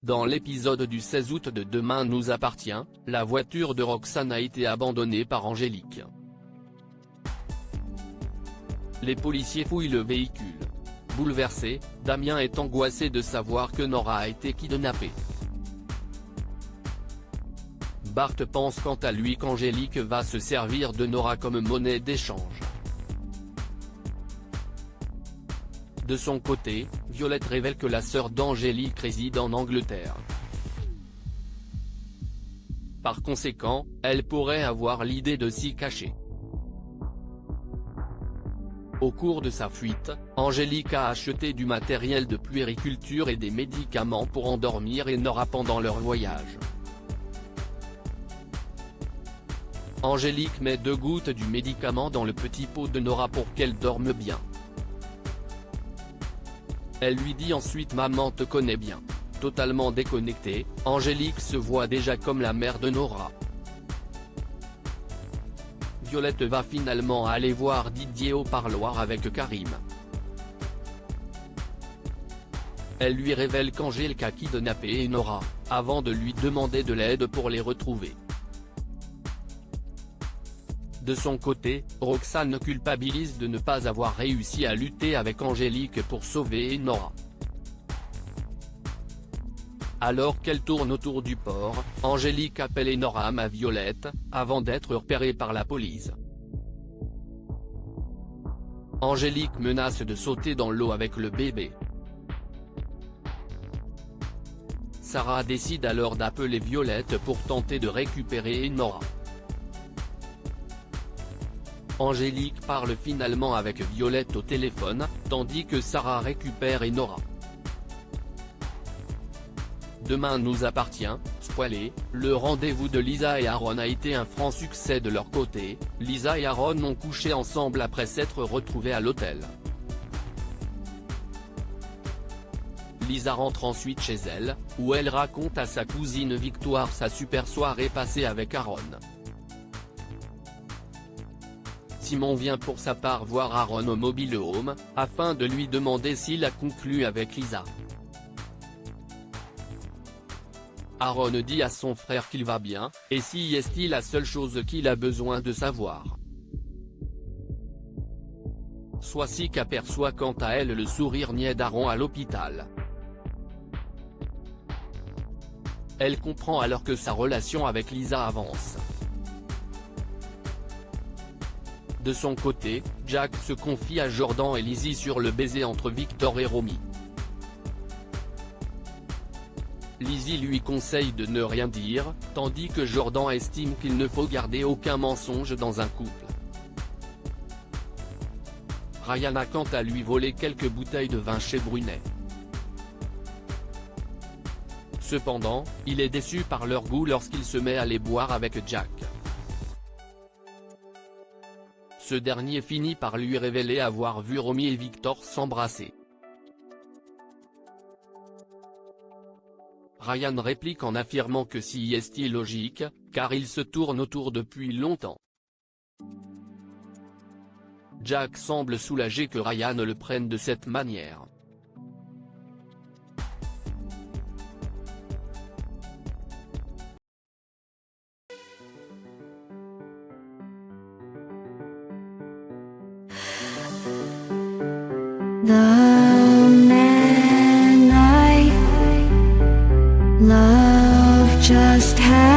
Dans l'épisode du 16 août de Demain nous appartient, la voiture de Roxane a été abandonnée par Angélique. Les policiers fouillent le véhicule. Bouleversé, Damien est angoissé de savoir que Nora a été kidnappée. Bart pense quant à lui qu'Angélique va se servir de Nora comme monnaie d'échange. De son côté, Violette révèle que la sœur d'Angélique réside en Angleterre. Par conséquent, elle pourrait avoir l'idée de s'y cacher. Au cours de sa fuite, Angélique a acheté du matériel de puériculture et des médicaments pour endormir Nora pendant leur voyage. Angélique met 2 gouttes du médicament dans le petit pot de Nora pour qu'elle dorme bien. Elle lui dit ensuite « Maman te connaît bien ». Totalement déconnectée, Angélique se voit déjà comme la mère de Nora. Violette va finalement aller voir Didier au parloir avec Karim. Elle lui révèle qu'Angélique a kidnappé Nora, avant de lui demander de l'aide pour les retrouver. De son côté, Roxane culpabilise de ne pas avoir réussi à lutter avec Angélique pour sauver Nora. Alors qu'elle tourne autour du port, Angélique appelle Nora à Violette, avant d'être repérée par la police. Angélique menace de sauter dans l'eau avec le bébé. Sarah décide alors d'appeler Violette pour tenter de récupérer Nora. Angélique parle finalement avec Violette au téléphone, tandis que Sarah récupère Nora. Demain nous appartient, spoilé, le rendez-vous de Lisa et Aaron a été un franc succès de leur côté. Lisa et Aaron ont couché ensemble après s'être retrouvés à l'hôtel. Lisa rentre ensuite chez elle, où elle raconte à sa cousine Victoire sa super soirée passée avec Aaron. Simon vient pour sa part voir Aaron au mobile home, afin de lui demander s'il a conclu avec Lisa. Aaron dit à son frère qu'il va bien, et si est-il la seule chose qu'il a besoin de savoir. Soisik aperçoit quant à elle le sourire niais d'Aaron à l'hôpital. Elle comprend alors que sa relation avec Lisa avance. De son côté, Jack se confie à Jordan et Lizzie sur le baiser entre Victor et Romy. Lizzie lui conseille de ne rien dire, tandis que Jordan estime qu'il ne faut garder aucun mensonge dans un couple. Ryan a quant à lui volé quelques bouteilles de vin chez Brunet. Cependant, il est déçu par leur goût lorsqu'il se met à les boire avec Jack. Ce dernier finit par lui révéler avoir vu Romy et Victor s'embrasser. Ryan réplique en affirmant que si est logique, car ils se tournent autour depuis longtemps. Jack semble soulagé que Ryan le prenne de cette manière. The man I love just had